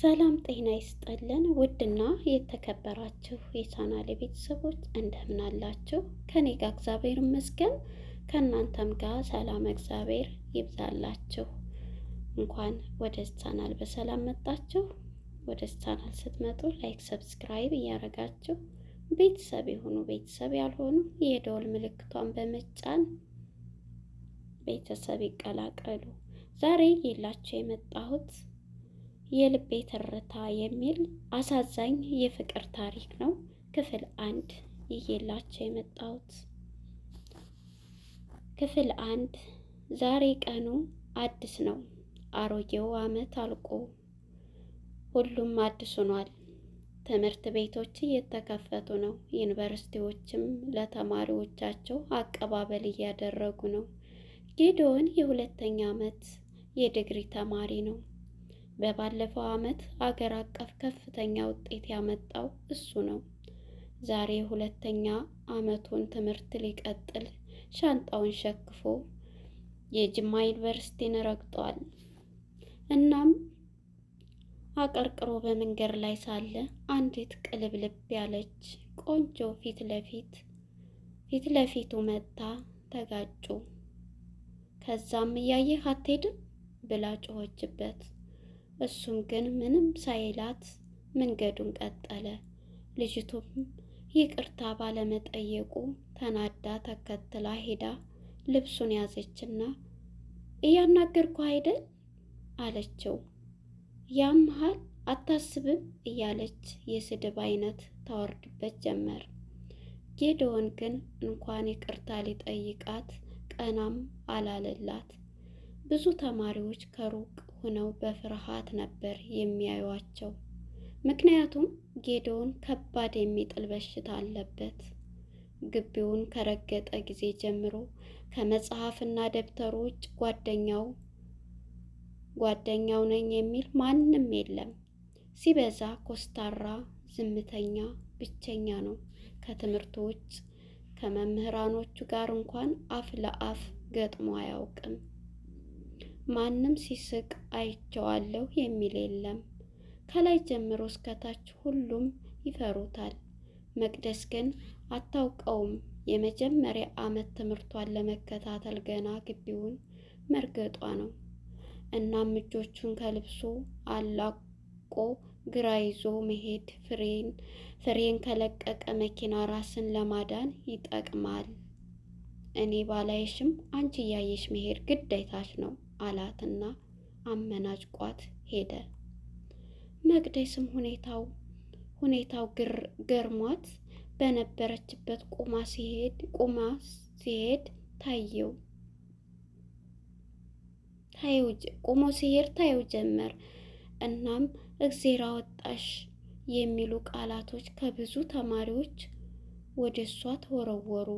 ሰላም ጤና ይስጥልን ውድና የተከበራችሁ የቻናሌ ቤተሰቦች እንደምን አላችሁ? ከኔ ጋር እግዚአብሔር ይመስገን። ከእናንተም ጋር ሰላም እግዚአብሔር ይብዛላችሁ። እንኳን ወደ ቻናል በሰላም መጣችሁ። ወደ ቻናል ስትመጡ ላይክ፣ ሰብስክራይብ እያደረጋችሁ ቤተሰብ የሆኑ ቤተሰብ ያልሆኑ የደወል ምልክቷን በመጫን ቤተሰብ ይቀላቀሉ። ዛሬ የላችሁ የመጣሁት የልቤ ትርታ የሚል አሳዛኝ የፍቅር ታሪክ ነው። ክፍል 1 ይዤላችሁ የመጣሁት ክፍል 1። ዛሬ ቀኑ አዲስ ነው። አሮጌው ዓመት አልቆ ሁሉም አዲስ ሆኗል። ትምህርት ቤቶች እየተከፈቱ ነው። ዩኒቨርሲቲዎችም ለተማሪዎቻቸው አቀባበል እያደረጉ ነው። ጌዲዮን የሁለተኛ ዓመት የዲግሪ ተማሪ ነው። በባለፈው ዓመት አገር አቀፍ ከፍተኛ ውጤት ያመጣው እሱ ነው። ዛሬ ሁለተኛ ዓመቱን ትምህርት ሊቀጥል ሻንጣውን ሸክፎ የጅማ ዩኒቨርሲቲን ረግጧል። እናም አቀርቅሮ በመንገድ ላይ ሳለ አንዲት ቅልብልብ ያለች ቆንጆ ፊት ለፊቱ መታ ተጋጩ። ከዛም እያየህ አትሄድም ብላ ጮኸችበት። እሱም ግን ምንም ሳይላት መንገዱን ቀጠለ። ልጅቱም ይቅርታ ባለመጠየቁ ተናዳ ተከትላ ሄዳ ልብሱን ያዘችና እያናገርኩ አይደል አለችው። ያምሃል አታስብም እያለች የስድብ አይነት ታወርድበት ጀመር። ጌዲዮን ግን እንኳን ይቅርታ ሊጠይቃት ቀናም አላለላት። ብዙ ተማሪዎች ከሩቅ ሆነው በፍርሃት ነበር የሚያዩዋቸው። ምክንያቱም ጌዲዮን ከባድ የሚጥል በሽታ አለበት። ግቢውን ከረገጠ ጊዜ ጀምሮ ከመጽሐፍና ደብተሩ ውጭ ጓደኛው ነኝ የሚል ማንም የለም። ሲበዛ ኮስታራ፣ ዝምተኛ፣ ብቸኛ ነው። ከትምህርቱ ውጭ ከመምህራኖቹ ጋር እንኳን አፍ ለአፍ ገጥሞ አያውቅም። ማንም ሲስቅ አይቼዋለሁ የሚል የለም። ከላይ ጀምሮ እስከታች ሁሉም ይፈሩታል። መቅደስ ግን አታውቀውም። የመጀመሪያ ዓመት ትምህርቷን ለመከታተል ገና ግቢውን መርገጧ ነው። እናም እጆቹን ከልብሱ አላቆ ግራ ይዞ መሄድ ፍሬን ከለቀቀ መኪና ራስን ለማዳን ይጠቅማል። እኔ ባላይሽም አንቺ እያየሽ መሄድ ግዴታሽ ነው አላትና አመናጭቋት ሄደ። መቅደስም ሁኔታው ገርሟት በነበረችበት ቆሞ ሲሄድ ታየው ጀመር። እናም እግዜር አወጣሽ የሚሉ ቃላቶች ከብዙ ተማሪዎች ወደ እሷ ተወረወሩ።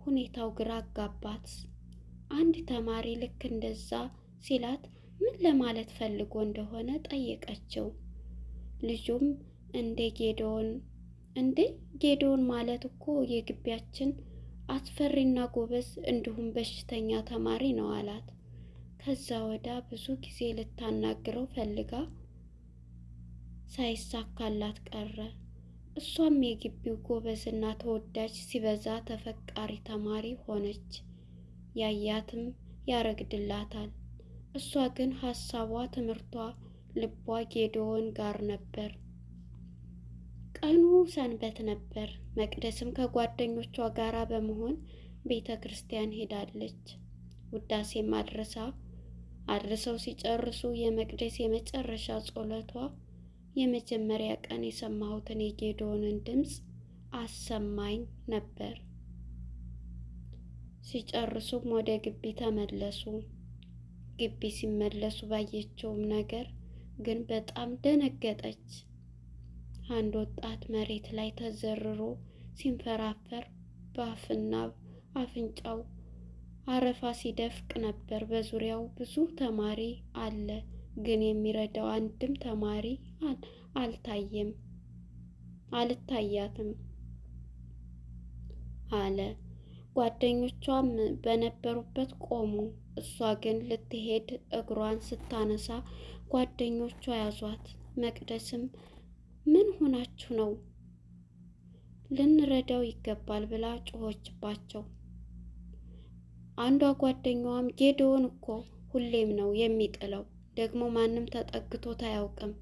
ሁኔታው ግራ አጋባት። አንድ ተማሪ ልክ እንደዛ ሲላት ምን ለማለት ፈልጎ እንደሆነ ጠየቀችው። ልጁም እንዴ ጌዲዮን ማለት እኮ የግቢያችን አስፈሪና ጎበዝ እንዲሁም በሽተኛ ተማሪ ነው አላት። ከዛ ወዳ ብዙ ጊዜ ልታናግረው ፈልጋ ሳይሳካላት ቀረ። እሷም የግቢው ጎበዝና ተወዳጅ ሲበዛ ተፈቃሪ ተማሪ ሆነች። ያያትም ያረግድላታል። እሷ ግን ሀሳቧ ትምህርቷ፣ ልቧ ጌዲዮን ጋር ነበር። ቀኑ ሰንበት ነበር። መቅደስም ከጓደኞቿ ጋር በመሆን ቤተ ክርስቲያን ሄዳለች። ውዳሴም አድርሰው ሲጨርሱ የመቅደስ የመጨረሻ ጸሎቷ የመጀመሪያ ቀን የሰማሁትን የጌዲዮንን ድምፅ አሰማኝ ነበር። ሲጨርሱም ወደ ግቢ ተመለሱ። ግቢ ሲመለሱ ባየችውም ነገር ግን በጣም ደነገጠች። አንድ ወጣት መሬት ላይ ተዘርሮ ሲንፈራፈር በአፍና አፍንጫው አረፋ ሲደፍቅ ነበር። በዙሪያው ብዙ ተማሪ አለ፣ ግን የሚረዳው አንድም ተማሪ አልታያትም አለ። ጓደኞቿም በነበሩበት ቆሙ። እሷ ግን ልትሄድ እግሯን ስታነሳ ጓደኞቿ ያዟት። መቅደስም ምን ሆናችሁ ነው? ልንረዳው ይገባል ብላ ጮኸችባቸው። አንዷ ጓደኛዋም ጌዶን እኮ ሁሌም ነው የሚጥለው፣ ደግሞ ማንም ተጠግቶት አያውቅም።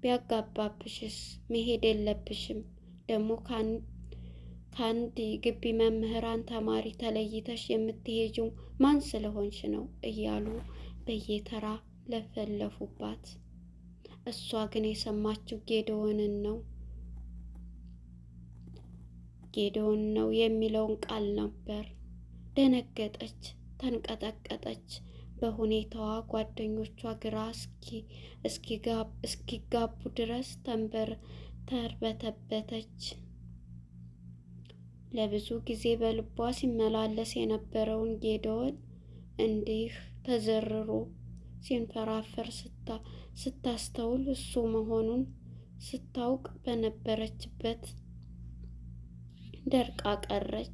ቢያጋባብሽስ? መሄድ የለብሽም ደግሞ ከአንድ ግቢ መምህራን ተማሪ ተለይተሽ የምትሄጂው ማን ስለሆንሽ ነው? እያሉ በየተራ ለፈለፉባት። እሷ ግን የሰማችው ጌዶን ነው የሚለውን ቃል ነበር። ደነገጠች፣ ተንቀጠቀጠች። በሁኔታዋ ጓደኞቿ ግራ እስኪጋቡ ድረስ ተርበተበተች። ለብዙ ጊዜ በልቧ ሲመላለስ የነበረውን ጌዶን እንዲህ ተዘርሮ ሲንፈራፈር ስታስተውል እሱ መሆኑን ስታውቅ በነበረችበት ደርቃ ቀረች።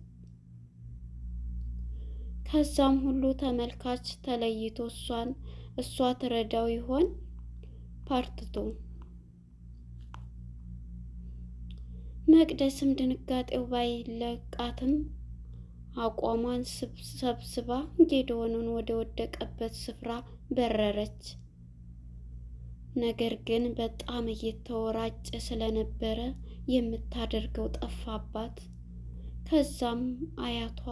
ከዛም ሁሉ ተመልካች ተለይቶ እሷ ትረዳው ይሆን? ፓርትቱ መቅደስም ድንጋጤው ባይለቃትም አቋሟን ሰብስባ ጌዶንን ወደ ወደቀበት ስፍራ በረረች። ነገር ግን በጣም እየተወራጨ ስለነበረ የምታደርገው ጠፋባት። ከዛም አያቷ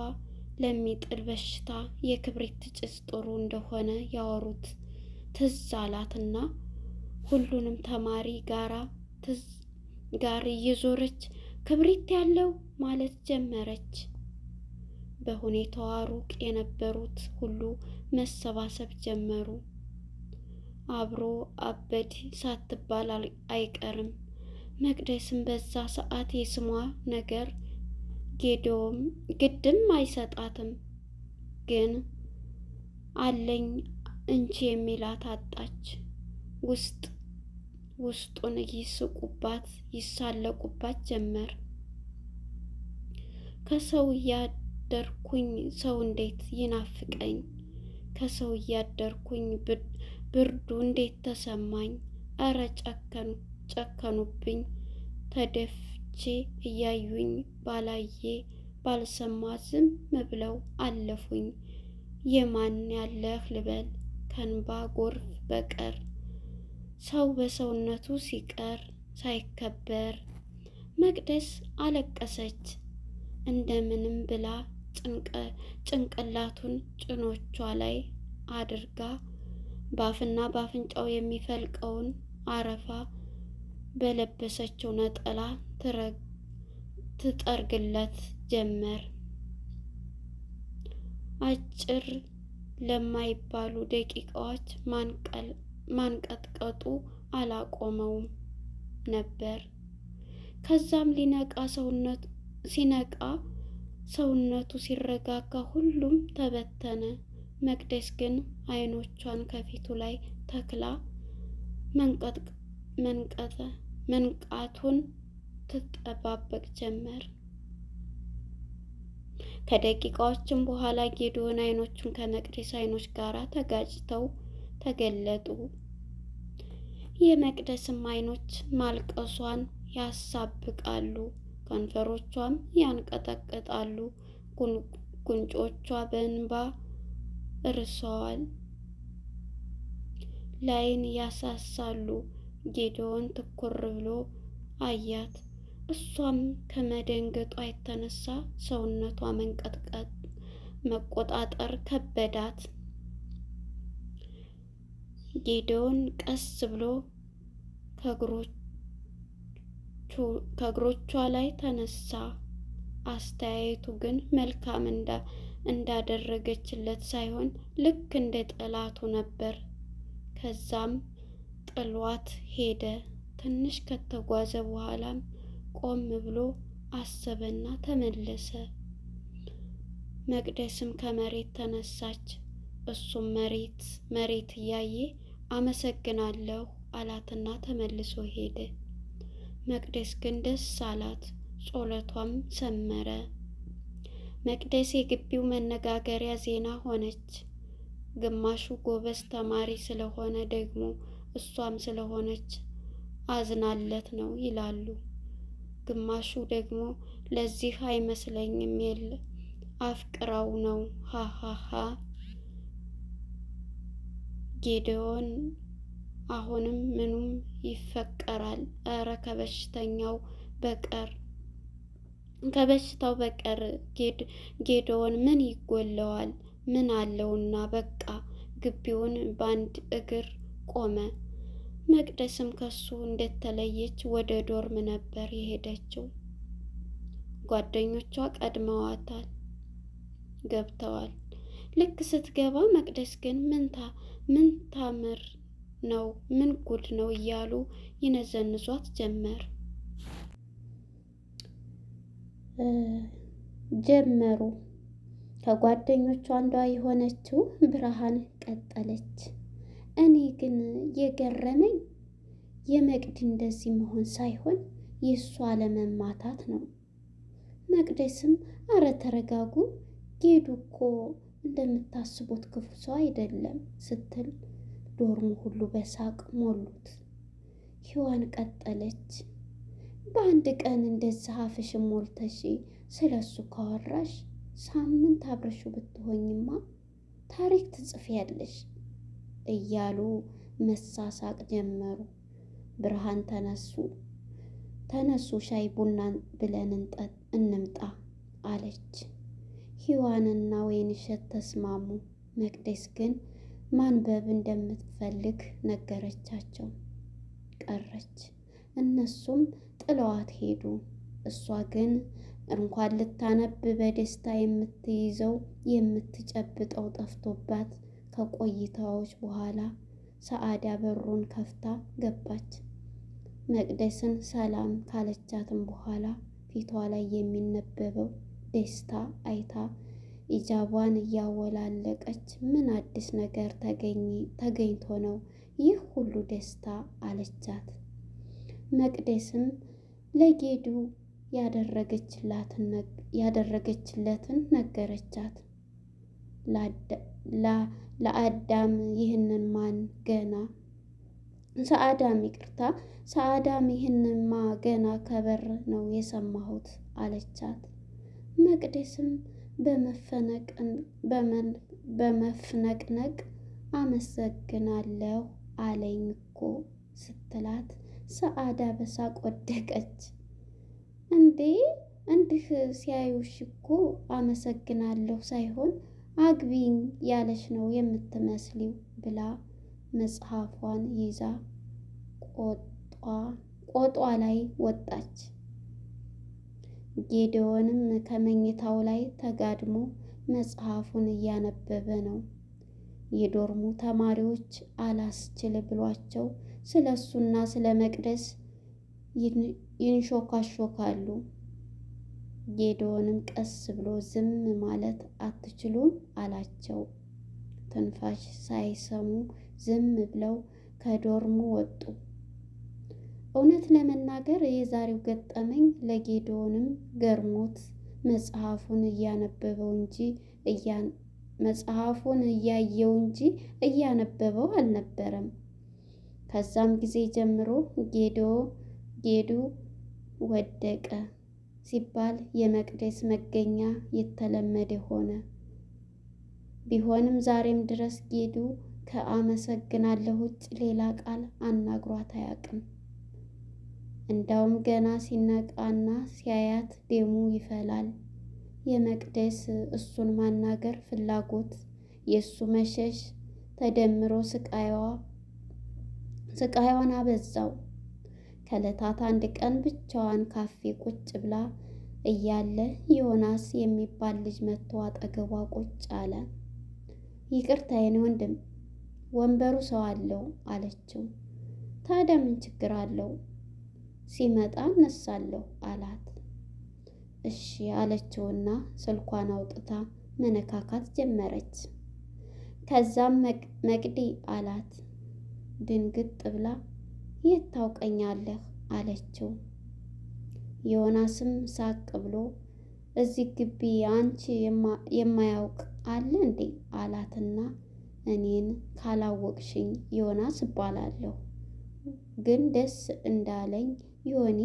ለሚጥል በሽታ የክብሪት ጭስ ጥሩ እንደሆነ ያወሩት ትዝ አላትና ሁሉንም ተማሪ ጋር እየዞረች ክብሪት ያለው ማለት ጀመረች። በሁኔታዋ ሩቅ የነበሩት ሁሉ መሰባሰብ ጀመሩ። አብሮ አበድ ሳትባል አይቀርም። መቅደስም በዛ ሰዓት የስሟ ነገር ግድም አይሰጣትም፣ ግን አለኝ እንቺ የሚላት አጣች። ውስጡን ይሳለቁባት ጀመር። ከሰው እያደርኩኝ ሰው እንዴት ይናፍቀኝ፣ ከሰው እያደርኩኝ ብርዱ እንዴት ተሰማኝ። እረ ጨከኑብኝ፣ ተደፍቼ እያዩኝ ባላየ ባልሰማ ዝም ብለው አለፉኝ። የማን ያለህ ልበል ከንባ ጎርፍ በቀር ሰው በሰውነቱ ሲቀር ሳይከበር። መቅደስ አለቀሰች። እንደምንም ብላ ጭንቅላቱን ጭኖቿ ላይ አድርጋ ባፍና ባፍንጫው የሚፈልቀውን አረፋ በለበሰችው ነጠላ ትጠርግለት ጀመር። አጭር ለማይባሉ ደቂቃዎች ማንቀጥቀጡ አላቆመውም ነበር። ከዛም ሲነቃ ሰውነቱ ሲረጋጋ ሁሉም ተበተነ። መቅደስ ግን አይኖቿን ከፊቱ ላይ ተክላ መንቃቱን ትጠባበቅ ጀመር። ከደቂቃዎችም በኋላ ጌዶን አይኖቹን ከመቅደስ አይኖች ጋር ተጋጭተው ተገለጡ። የመቅደስም አይኖች ማልቀሷን ያሳብቃሉ፣ ከንፈሮቿም ያንቀጠቅጣሉ፣ ጉንጮቿ በእንባ እርሰዋል፣ ላይን ያሳሳሉ። ጌዶን ትኩር ብሎ አያት። እሷም ከመደንገጧ የተነሳ ሰውነቷ መቆጣጠር ከበዳት። ጌዶን ቀስ ብሎ ከእግሮቿ ላይ ተነሳ። አስተያየቱ ግን መልካም እንዳደረገችለት ሳይሆን ልክ እንደ ጠላቱ ነበር። ከዛም ጥሏት ሄደ። ትንሽ ከተጓዘ በኋላም ቆም ብሎ አሰበና ተመለሰ። መቅደስም ከመሬት ተነሳች። እሱም መሬት እያየ አመሰግናለሁ አላትና ተመልሶ ሄደ። መቅደስ ግን ደስ አላት፣ ጸሎቷም ሰመረ። መቅደስ የግቢው መነጋገሪያ ዜና ሆነች። ግማሹ ጎበዝ ተማሪ ስለሆነ ደግሞ እሷም ስለሆነች አዝናለት ነው ይላሉ። ግማሹ ደግሞ ለዚህ አይመስለኝም የለ አፍቅራው ነው ሃሃሃ። ጌዲዮን አሁንም ምኑም ይፈቀራል? እረ ከበሽታው በቀር ጌዲዮን ምን ይጎለዋል? ምን አለውና በቃ ግቢውን በአንድ እግር ቆመ። መቅደስም ከሱ እንደተለየች ወደ ዶርም ነበር የሄደችው። ጓደኞቿ ቀድመዋታል ገብተዋል። ልክ ስትገባ መቅደስ ግን ምን ታምር ነው ምን ጉድ ነው እያሉ ይነዘንዟት ጀመሩ። ከጓደኞቿ አንዷ የሆነችው ብርሃን ቀጠለች። እኔ ግን የገረመኝ የመቅድ እንደዚህ መሆን ሳይሆን የእሷ አለመማታት ነው። መቅደስም አረ ተረጋጉ፣ ጌዱ እኮ እንደምታስቡት ክፉ ሰው አይደለም ስትል ዶርሙ ሁሉ በሳቅ ሞሉት። ሔዋን ቀጠለች። በአንድ ቀን እንደዚህ አፍሽን ሞልተሽ ስለ እሱ ካወራሽ ሳምንት አብረሹ ብትሆኝማ ታሪክ ትጽፊያለሽ እያሉ መሳሳቅ ጀመሩ። ብርሃን ተነሱ ሻይ ቡና ብለን እንምጣ አለች። ሔዋንና ወይንሸት ተስማሙ። መቅደስ ግን ማንበብ እንደምትፈልግ ነገረቻቸው። ቀረች። እነሱም ጥለዋት ሄዱ። እሷ ግን እንኳን ልታነብ በደስታ የምትይዘው የምትጨብጠው ጠፍቶባት ከቆይታዎች በኋላ ሰዓዳ በሩን ከፍታ ገባች። መቅደስን ሰላም ካለቻትም በኋላ ፊቷ ላይ የሚነበበው ደስታ አይታ ኢጃቧን እያወላለቀች ምን አዲስ ነገር ተገኝቶ ነው ይህ ሁሉ ደስታ አለቻት። መቅደስም ለጌዱ ያደረገችለትን ነገረቻት። ለአዳም ይህንን ማን ገና ሰአዳም ይህንንማ ገና ከበር ነው የሰማሁት አለቻት። መቅደስም በመፍነቅነቅ አመሰግናለሁ አለኝ እኮ ስትላት ሰአዳ በሳቅ ወደቀች። እንዴ እንዲህ ሲያዩሽ እኮ አመሰግናለሁ ሳይሆን አግቢኝ ያለሽ ነው የምትመስሊው ብላ መጽሐፏን ይዛ ቆጧ ላይ ወጣች። ጌዲዮንም ከመኝታው ላይ ተጋድሞ መጽሐፉን እያነበበ ነው። የዶርሙ ተማሪዎች አላስችል ብሏቸው ስለ እሱና ስለ መቅደስ ይንሾካሾካሉ። ጌዲዮንም ቀስ ብሎ ዝም ማለት አትችሉም አላቸው። ትንፋሽ ሳይሰሙ ዝም ብለው ከዶርሙ ወጡ። እውነት ለመናገር የዛሬው ገጠመኝ ለጌዲዮንም ገርሞት መጽሐፉን እያየው እንጂ እያነበበው አልነበረም። ከዛም ጊዜ ጀምሮ ጌዱ ወደቀ ሲባል የመቅደስ መገኛ የተለመደ ሆነ። ቢሆንም ዛሬም ድረስ ጌዱ ከአመሰግናለሁ ውጭ ሌላ ቃል አናግሯት አያውቅም። እንዳውም ገና ሲነቃና ሲያያት ደሙ ይፈላል። የመቅደስ እሱን ማናገር ፍላጎት የእሱ መሸሽ ተደምሮ ስቃይዋን አበዛው። ከዕለታት አንድ ቀን ብቻዋን ካፌ ቁጭ ብላ እያለ ዮናስ የሚባል ልጅ መጥቶ አጠገቧ ቁጭ አለ። ይቅርታ የኔ ወንድም ወንበሩ ሰው አለው አለችው። ታዲያ ምን ችግር አለው? ሲመጣ እነሳለሁ አላት። እሺ አለችውና ስልኳን አውጥታ መነካካት ጀመረች። ከዛም መቅዲ አላት። ድንግጥ ብላ የት ታውቀኛለህ አለችው። ዮናስም ሳቅ ብሎ እዚህ ግቢ አንቺ የማያውቅ አለ እንዴ አላትና እኔን ካላወቅሽኝ ዮናስ እባላለሁ፣ ግን ደስ እንዳለኝ ዮኒ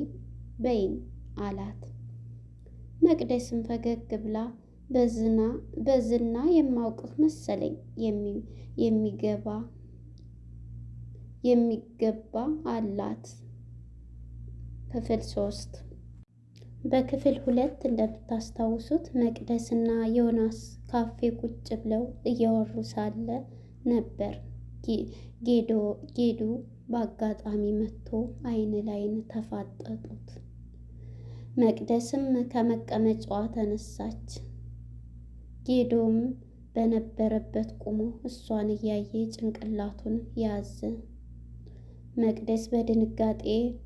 በይኝ አላት። መቅደስም ፈገግ ብላ በዝና የማውቅህ መሰለኝ የሚገባ አላት። ክፍል 3 በክፍል 2 እንደምታስታውሱት መቅደስና ዮናስ ካፌ ቁጭ ብለው እያወሩ ሳለ ነበር ጌዱ በአጋጣሚ መጥቶ አይን ላይን ተፋጠጡት። መቅደስም ከመቀመጫዋ ተነሳች። ጌዶም በነበረበት ቆሞ እሷን እያየ ጭንቅላቱን ያዘ። መቅደስ በድንጋጤ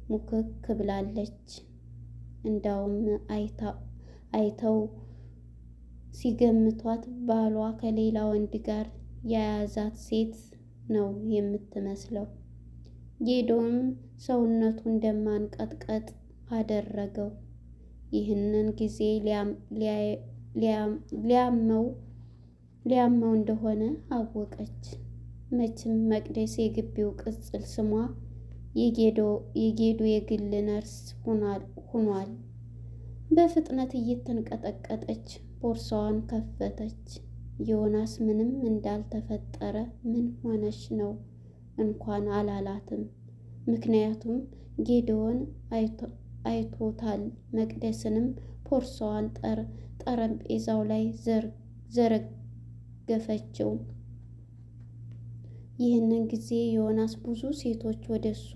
ሙክክ ብላለች። እንዳውም አይተው ሲገምቷት ባሏ ከሌላ ወንድ ጋር የያዛት ሴት ነው የምትመስለው። ጌዶም ሰውነቱ እንደማንቀጥቀጥ አደረገው። ይህንን ጊዜ ሊያመው እንደሆነ አወቀች። መቼም መቅደስ የግቢው ቅጽል ስሟ የጌዱ የግል ነርስ ሆኗል። በፍጥነት እየተንቀጠቀጠች ቦርሳዋን ከፈተች። ዮናስ ምንም እንዳልተፈጠረ ምን ሆነሽ ነው እንኳን አላላትም። ምክንያቱም ጌዶን አይቶታል። መቅደስንም ቦርሳዋን ጠረጴዛው ላይ ዘረገፈችው። ይህንን ጊዜ ዮናስ ብዙ ሴቶች ወደሱ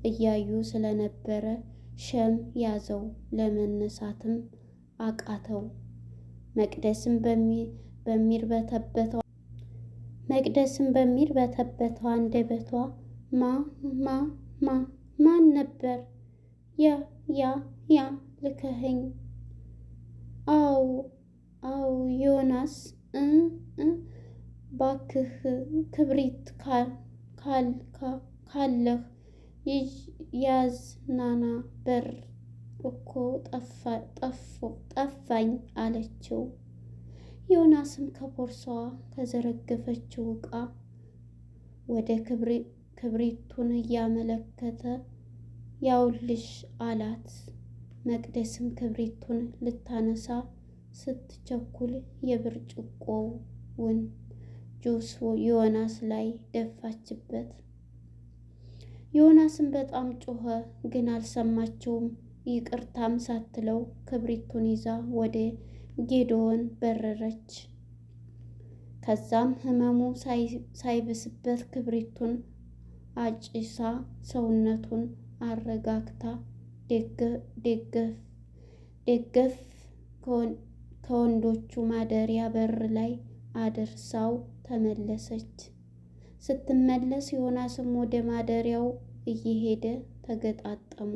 እያዩ ስለነበረ ሸም ያዘው፣ ለመነሳትም አቃተው። መቅደስም በሚርበተበተው አንደበቷ ማን ነበር? ያ ልከኸኝ? አዎ ዮናስ ባክህ ክብሪት ካለህ ያዝ ናና በር እኮ ጠፋኝ አለችው። ዮናስም ከቦርሳዋ ከዘረገፈችው ዕቃ ወደ ክብሪቱን እያመለከተ ያውልሽ አላት። መቅደስም ክብሪቱን ልታነሳ ስትቸኩል የብርጭቆውን ጁስ ዮናስ ላይ ደፋችበት። ዮናስም በጣም ጮኸ፣ ግን አልሰማቸውም። ይቅርታም ሳትለው ክብሪቱን ይዛ ወደ ጌዶን በረረች። ከዛም ህመሙ ሳይብስበት ክብሪቱን አጭሳ ሰውነቱን አረጋግታ ደገፍ ከወንዶቹ ማደሪያ በር ላይ አድርሳው ተመለሰች። ስትመለስ ዮናስም ወደ ማደሪያው እየሄደ ተገጣጠሙ።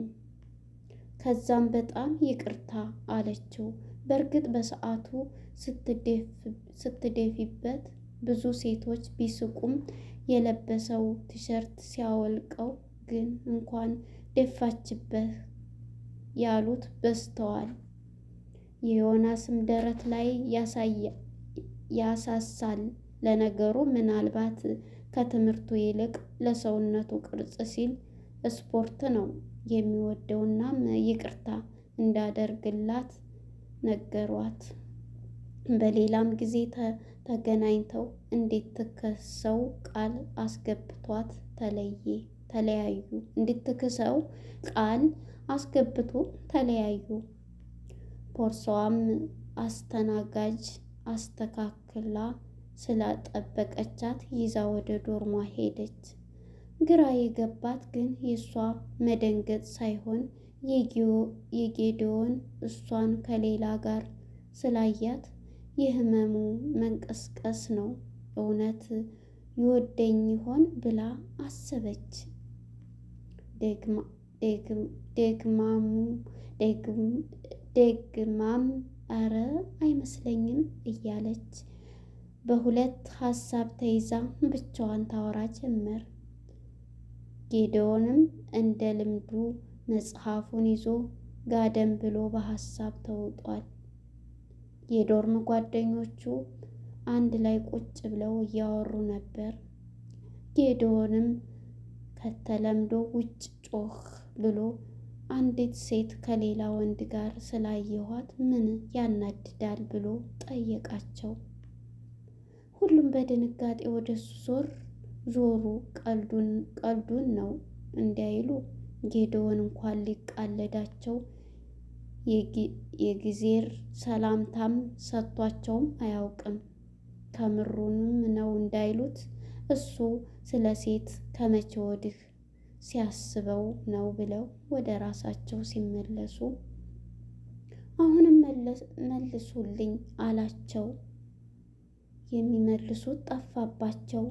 ከዛም በጣም ይቅርታ አለችው። በእርግጥ በሰዓቱ ስትደፊበት ብዙ ሴቶች ቢስቁም የለበሰው ቲሸርት ሲያወልቀው ግን እንኳን ደፋችበት ያሉት በዝተዋል። የዮናስም ደረት ላይ ያሳሳል። ለነገሩ ምናልባት ከትምህርቱ ይልቅ ለሰውነቱ ቅርጽ ሲል ስፖርት ነው የሚወደውና ይቅርታ እንዳደርግላት ነገሯት። በሌላም ጊዜ ተገናኝተው እንድትክሰው ቃል አስገብቷት ተለያዩ። እንድትክሰው ቃል አስገብቶ ተለያዩ። ቦርሳዋም አስተናጋጅ አስተካክላ ስላጠበቀቻት ይዛ ወደ ዶርሟ ሄደች። ግራ የገባት ግን የእሷ መደንገጥ ሳይሆን የጌዶን እሷን ከሌላ ጋር ስላያት የህመሙ መንቀስቀስ ነው። እውነት ይወደኝ ይሆን ብላ አሰበች። ደግማም አረ አይመስለኝም እያለች በሁለት ሀሳብ ተይዛ ብቻዋን ታወራ ጀመር። ጌዶንም እንደ ልምዱ መጽሐፉን ይዞ ጋደም ብሎ በሀሳብ ተውጧል። የዶርም ጓደኞቹ አንድ ላይ ቁጭ ብለው እያወሩ ነበር። ጌዶንም ከተለምዶ ውጭ ጮህ ብሎ አንዲት ሴት ከሌላ ወንድ ጋር ስላየኋት ምን ያናድዳል ብሎ ጠየቃቸው። ሁሉም በድንጋጤ ወደሱ ዞሩ። ቀልዱን ነው እንዳይሉ ጌዶን እንኳን ሊቃለዳቸው የጊዜር ሰላምታም ሰጥቷቸውም አያውቅም። ከምሩንም ነው እንዳይሉት እሱ ስለ ሴት ከመቼ ወዲህ ሲያስበው ነው ብለው ወደ ራሳቸው ሲመለሱ አሁንም መልሱልኝ አላቸው። የሚመልሱት ጠፋባቸው።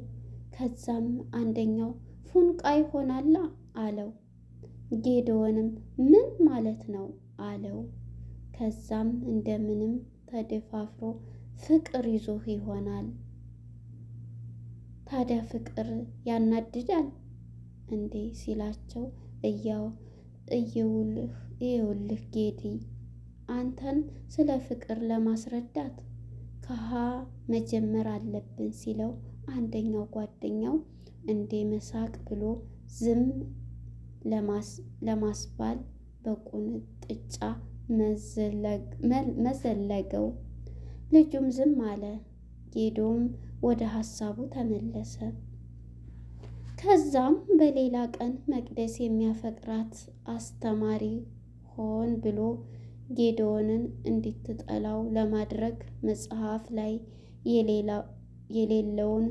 ከዛም አንደኛው ፉንቃ ይሆናላ አለው። ጌዶንም ምን ማለት ነው አለው። ከዛም እንደምንም ተደፋፍሮ ፍቅር ይዞህ ይሆናል። ታዲያ ፍቅር ያናድዳል እንዴ ሲላቸው እየውልህ ጌዲ አንተን ስለ ፍቅር ለማስረዳት ከሀ መጀመር አለብን ሲለው አንደኛው ጓደኛው እንዴ መሳቅ ብሎ ዝም ለማስባል በቁንጥጫ መዘለገው። ልጁም ዝም አለ። ጌዶም ወደ ሀሳቡ ተመለሰ። ከዛም በሌላ ቀን መቅደስ የሚያፈቅራት አስተማሪ ሆን ብሎ ጌዶንን እንድትጠላው ለማድረግ መጽሐፍ ላይ የሌለውን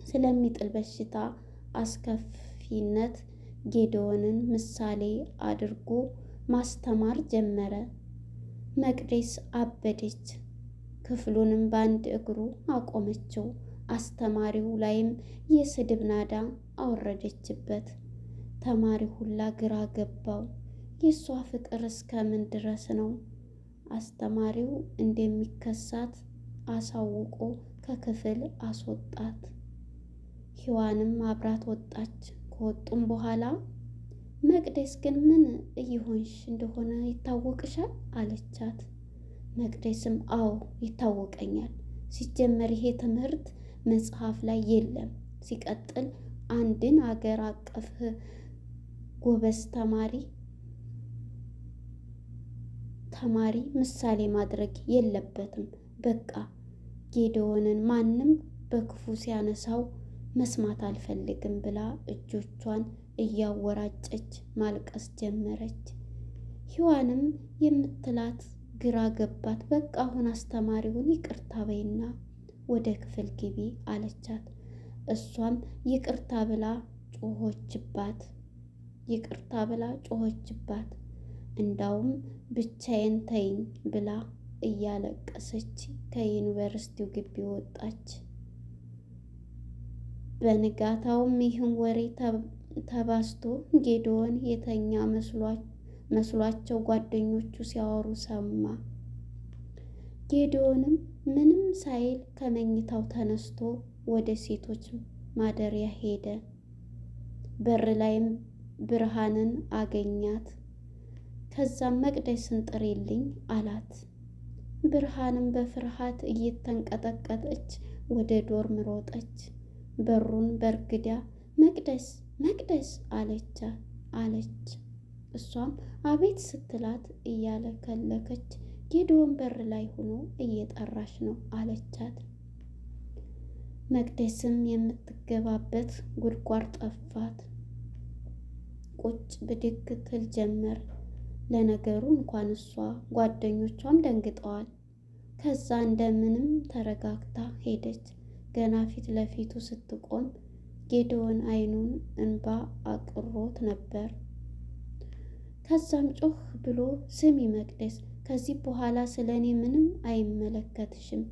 ስለሚጥል በሽታ አስከፊነት ጌዶንን ምሳሌ አድርጎ ማስተማር ጀመረ። መቅደስ አበደች። ክፍሉንም በአንድ እግሩ አቆመችው። አስተማሪው ላይም የስድብ ናዳ አወረደችበት። ተማሪ ሁላ ግራ ገባው። የእሷ ፍቅር እስከ ምን ድረስ ነው? አስተማሪው እንደሚከሳት አሳውቆ ከክፍል አስወጣት። ሔዋንም አብራት ወጣች። ከወጡም በኋላ መቅደስ ግን ምን እየሆንሽ እንደሆነ ይታወቅሻል አለቻት። መቅደስም አዎ ይታወቀኛል። ሲጀመር ይሄ ትምህርት መጽሐፍ ላይ የለም። ሲቀጥል አንድን አገር አቀፍ ጎበዝ ተማሪ ምሳሌ ማድረግ የለበትም። በቃ ጌዶንን ማንም በክፉ ሲያነሳው መስማት አልፈልግም ብላ እጆቿን እያወራጨች ማልቀስ ጀመረች። ሔዋንም የምትላት ግራ ገባት። በቃ አሁን አስተማሪውን ይቅርታ በይና ወደ ክፍል ግቢ አለቻት። እሷም ይቅርታ ብላ ጮኸችባት። እንዳውም ብቻዬን ተይኝ ብላ እያለቀሰች ከዩኒቨርሲቲው ግቢ ወጣች። በንጋታውም ይህን ወሬ ተባስቶ ጌዶን የተኛ መስሏቸው ጓደኞቹ ሲያወሩ ሰማ። ጌዶንም ምንም ሳይል ከመኝታው ተነስቶ ወደ ሴቶች ማደሪያ ሄደ። በር ላይም ብርሃንን አገኛት። ከዛም መቅደስን ጥሪልኝ አላት። ብርሃንም በፍርሃት እየተንቀጠቀጠች ወደ ዶርም ሮጠች። በሩን በርግዳ መቅደስ መቅደስ አለች። እሷም አቤት ስትላት እያለከለከች ጌዶን በር ላይ ሆኖ እየጠራሽ ነው አለቻት። መቅደስም የምትገባበት ጉድጓድ ጠፋት። ቁጭ ብድግ ትል ጀመር። ለነገሩ እንኳን እሷ ጓደኞቿም ደንግጠዋል። ከዛ እንደምንም ተረጋግታ ሄደች። ገና ፊት ለፊቱ ስትቆም ጌዶን አይኑን እንባ አቅሮት ነበር። ከዛም ጮህ ብሎ ስሚ መቅደስ፣ ከዚህ በኋላ ስለ እኔ ምንም አይመለከትሽም።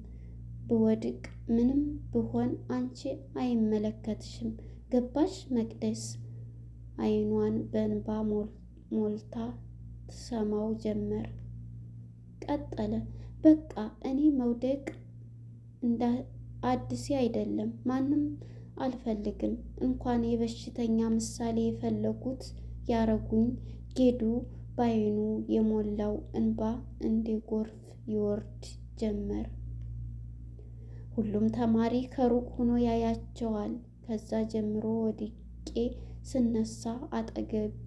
ብወድቅ ምንም ብሆን አንቺ አይመለከትሽም። ገባሽ መቅደስ? አይኗን በእንባ ሞልታ ትሰማው ጀመር። ቀጠለ። በቃ እኔ መውደቅ አዲስ አይደለም። ማንም አልፈልግም። እንኳን የበሽተኛ ምሳሌ የፈለጉት ያረጉኝ። ጌዱ በአይኑ የሞላው እንባ እንደ ጎርፍ ጀመር። ሁሉም ተማሪ ከሩቅ ሆኖ ያያቸዋል። ከዛ ጀምሮ ወድቄ ስነሳ አጠገቤ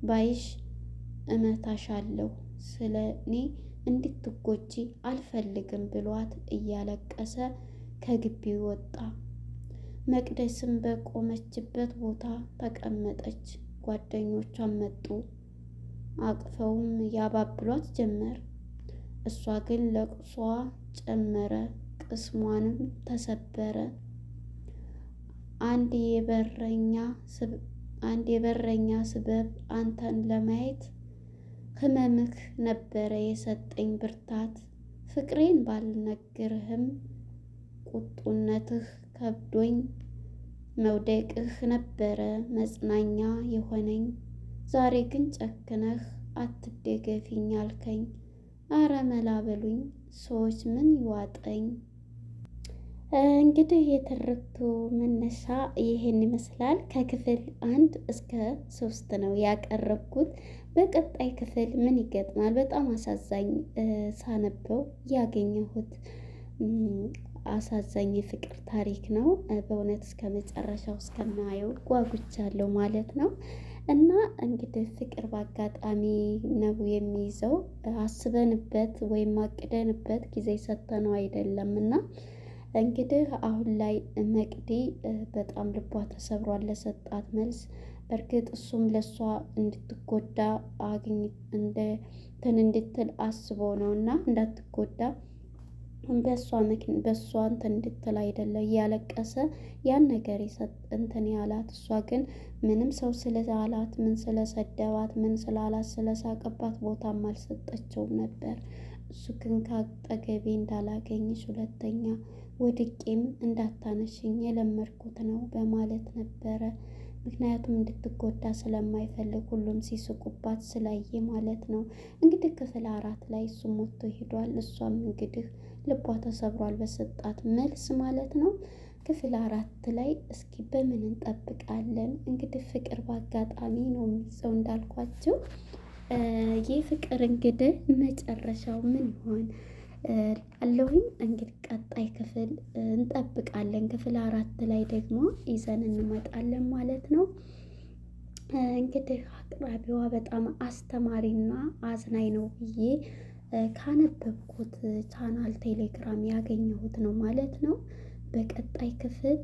ባይሽ እመታሻለሁ፣ ስለ እኔ እንድትጎጂ አልፈልግም ብሏት እያለቀሰ ከግቢው ወጣ። መቅደስም በቆመችበት ቦታ ተቀመጠች። ጓደኞቿን መጡ። አቅፈውም ያባብሏት ጀመር። እሷ ግን ለቅሷ ጨመረ፣ ቅስሟንም ተሰበረ። አንድ የበረኛ ስበብ አንተን ለማየት ህመምህ ነበረ የሰጠኝ ብርታት። ፍቅሬን ባልነግርህም ቁጡነትህ ከብዶኝ መውደቅህ ነበረ መጽናኛ የሆነኝ። ዛሬ ግን ጨክነህ አትደገፊኝ አልከኝ። አረ መላ በሉኝ ሰዎች ምን ይዋጠኝ። እንግዲህ የተረቱ መነሻ ይሄን ይመስላል። ከክፍል 1 እስከ 3 ነው ያቀረብኩት። በቀጣይ ክፍል ምን ይገጥማል? በጣም አሳዛኝ ሳነበው ያገኘሁት አሳዛኝ የፍቅር ታሪክ ነው። በእውነት እስከ መጨረሻው እስከማየው ጓጉቻለሁ ማለት ነው። እና እንግዲህ ፍቅር በአጋጣሚ ነው የሚይዘው። አስበንበት ወይም አቅደንበት ጊዜ ሰጥተነው አይደለም። እና እንግዲህ አሁን ላይ መቅዲ በጣም ልቧ ተሰብሯል ለሰጣት መልስ። በእርግጥ እሱም ለእሷ እንድትጎዳ እንድትል አስቦ ነው እና እንዳትጎዳ በእሷ እንትን እንድትል አይደለ እያለቀሰ ያን ነገር እንትን ያላት። እሷ ግን ምንም ሰው ስለዛላት ምን ስለሰደባት ምን ስላላት ስለሳቀባት ቦታም አልሰጠችውም ነበር። እሱ ግን ከአጠገቤ እንዳላገኝሽ ሁለተኛ ወድቄም እንዳታነሽኝ የለመድኩት ነው በማለት ነበረ። ምክንያቱም እንድትጎዳ ስለማይፈልግ ሁሉም ሲስቁባት ስላየ ማለት ነው። እንግዲህ ክፍል 4 ላይ እሱም ሞቶ ሄዷል። እሷም እንግዲህ ልቧ ተሰብሯል በሰጣት መልስ ማለት ነው። ክፍል 4 ላይ እስኪ በምን እንጠብቃለን? እንግዲህ ፍቅር በአጋጣሚ ነው የሚይዘው እንዳልኳቸው። ይህ ፍቅር እንግዲህ መጨረሻው ምን ይሆን አለሁኝ። እንግዲህ ቀጣይ ክፍል እንጠብቃለን። ክፍል 4 ላይ ደግሞ ይዘን እንመጣለን ማለት ነው። እንግዲህ አቅራቢዋ በጣም አስተማሪና አዝናኝ ነው ብዬ ካነበብኩት ቻናል ቴሌግራም ያገኘሁት ነው ማለት ነው። በቀጣይ ክፍል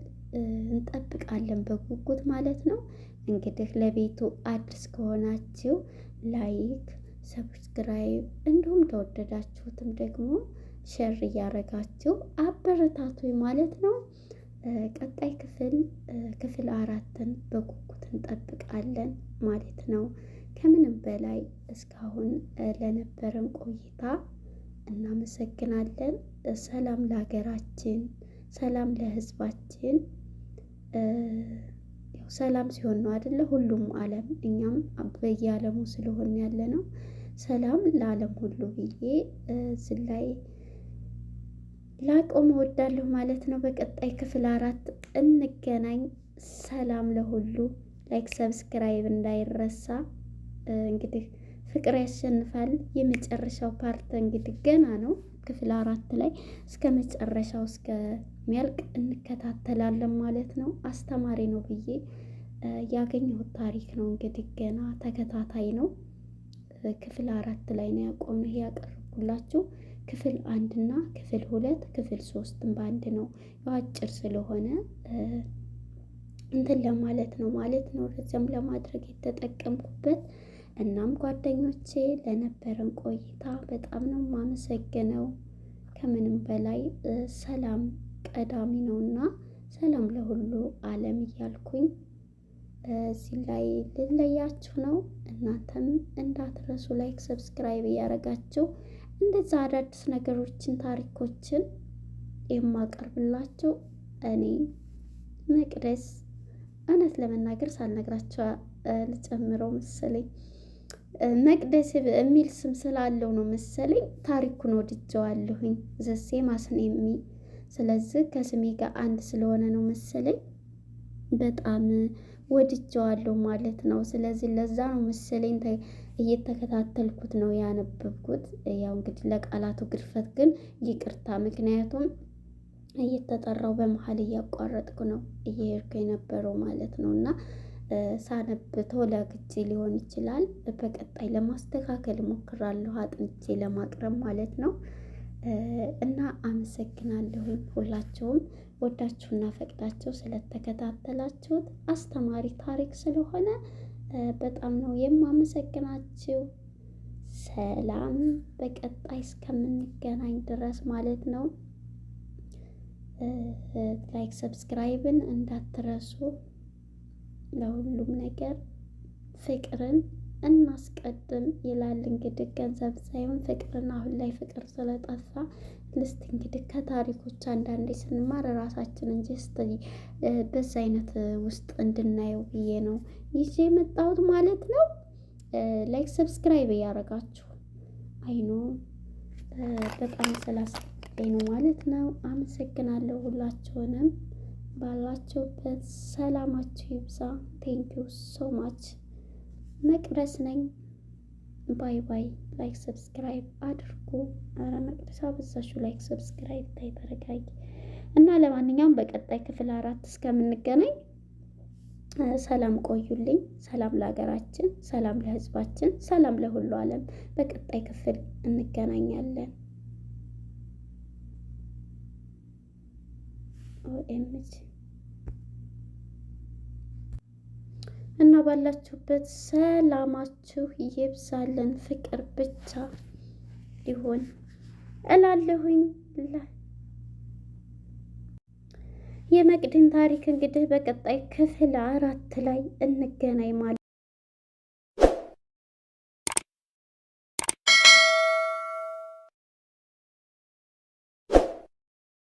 እንጠብቃለን በጉጉት ማለት ነው። እንግዲህ ለቤቱ አዲስ ከሆናችሁ ላይክ፣ ሰብስክራይብ እንዲሁም ተወደዳችሁትም ደግሞ ሼር እያደረጋችሁ አበረታቱኝ ማለት ነው። ቀጣይ ክፍል 4ን በጉጉት እንጠብቃለን ማለት ነው። ከምንም በላይ እስካሁን ለነበረን ቆይታ እናመሰግናለን። ሰላም ለሀገራችን፣ ሰላም ለሕዝባችን። ያው ሰላም ሲሆን ነው አይደለ ሁሉም ዓለም፣ እኛም በየዓለሙ ስለሆነ ያለ ነው። ሰላም ለዓለም ሁሉ ብዬ እዚህ ላይ ላቆም እወዳለሁ ማለት ነው። በቀጣይ ክፍል 4 እንገናኝ። ሰላም ለሁሉ። ላይክ ሰብስክራይብ እንዳይረሳ። እንግዲህ ፍቅር ያሸንፋል። የመጨረሻው ፓርት እንግዲህ ገና ነው። ክፍል 4 ላይ እስከ መጨረሻው እስከሚያልቅ እንከታተላለን ማለት ነው። አስተማሪ ነው ብዬ ያገኘሁት ታሪክ ነው። እንግዲህ ገና ተከታታይ ነው። ክፍል 4 ላይ ነው ያቆምነው። ይሄ ያቀረብኩላችሁ ክፍል 1 እና ክፍል 2 ክፍል 3 በአንድ ነው። አጭር ስለሆነ እንትን ለማለት ነው ማለት ነው። ረዘም ለማድረግ የተጠቀምኩበት። እናም ጓደኞቼ ለነበረን ቆይታ በጣም ነው የማመሰግነው። ከምንም በላይ ሰላም ቀዳሚ ነውና ሰላም ለሁሉ ዓለም እያልኩኝ እዚህ ላይ ልለያችሁ ነው። እናንተም እንዳትረሱ ላይክ ሰብስክራይብ እያደረጋችሁ እንደዛ አዳዲስ ነገሮችን ታሪኮችን የማቀርብላችሁ እኔ መቅደስ። እውነት ለመናገር ሳልነግራቸው ልጨምረው መሰለኝ መቅደስ የሚል ስም ስላለው ነው መሰለኝ ታሪኩን ወድጀዋለሁኝ። ዘሴ ማስኔሚ ስለዚህ ከስሜ ጋር አንድ ስለሆነ ነው መሰለኝ በጣም ወድጀዋለሁ ማለት ነው። ስለዚህ ለዛ ነው መሰለኝ እየተከታተልኩት ነው ያነበብኩት። ያው እንግዲህ ለቃላቱ ግድፈት ግን ይቅርታ፣ ምክንያቱም እየተጠራው በመሀል እያቋረጥኩ ነው እየሄድኩ የነበረው ማለት ነው። እና ሳነብቶ ለግቼ ሊሆን ይችላል። በቀጣይ ለማስተካከል እሞክራለሁ አጥንቼ ለማቅረብ ማለት ነው። እና አመሰግናለሁኝ ሁላችሁም ወዳችሁና ፈቅዳችሁ ስለተከታተላችሁት። አስተማሪ ታሪክ ስለሆነ በጣም ነው የማመሰግናችሁ። ሰላም፣ በቀጣይ እስከምንገናኝ ድረስ ማለት ነው። ላይክ ሰብስክራይብን እንዳትረሱ። ለሁሉም ነገር ፍቅርን እናስቀድም ይላል እንግዲህ ገንዘብ ሳይሆን ፍቅርን። አሁን ላይ ፍቅር ስለጠፋ ልስት እንግዲህ ከታሪኮች አንዳንዴ ስንማር ራሳችንን ጀስት በዛ አይነት ውስጥ እንድናየው ብዬ ነው ይዤ የመጣሁት ማለት ነው። ላይክ ሰብስክራይብ እያደረጋችሁ አይኖ በጣም ስላስጠኝ ነው ማለት ነው። አመሰግናለሁ ሁላችሁንም። ባላችሁበት ሰላማችሁ ይብዛ። ቴንኪው ሶ ማች። መቅደስ ነኝ። ባይ ባይ። ላይክ ሰብስክራይብ አድርጉ። አረ መቅደስ አበዛችሁ። ላይክ ሰብስክራይብ ታይ ተረጋጊ። እና ለማንኛውም በቀጣይ ክፍል 4 እስከምንገናኝ ሰላም ቆዩልኝ። ሰላም ለሀገራችን፣ ሰላም ለሕዝባችን፣ ሰላም ለሁሉ ዓለም። በቀጣይ ክፍል እንገናኛለን። ኦኤምጂ እና ባላችሁበት ሰላማችሁ ይብዛልን። ፍቅር ብቻ ይሁን እላለሁኝ። የመቅድን ታሪክ እንግዲህ በቀጣይ ክፍል 4 ላይ እንገናኝ ማለት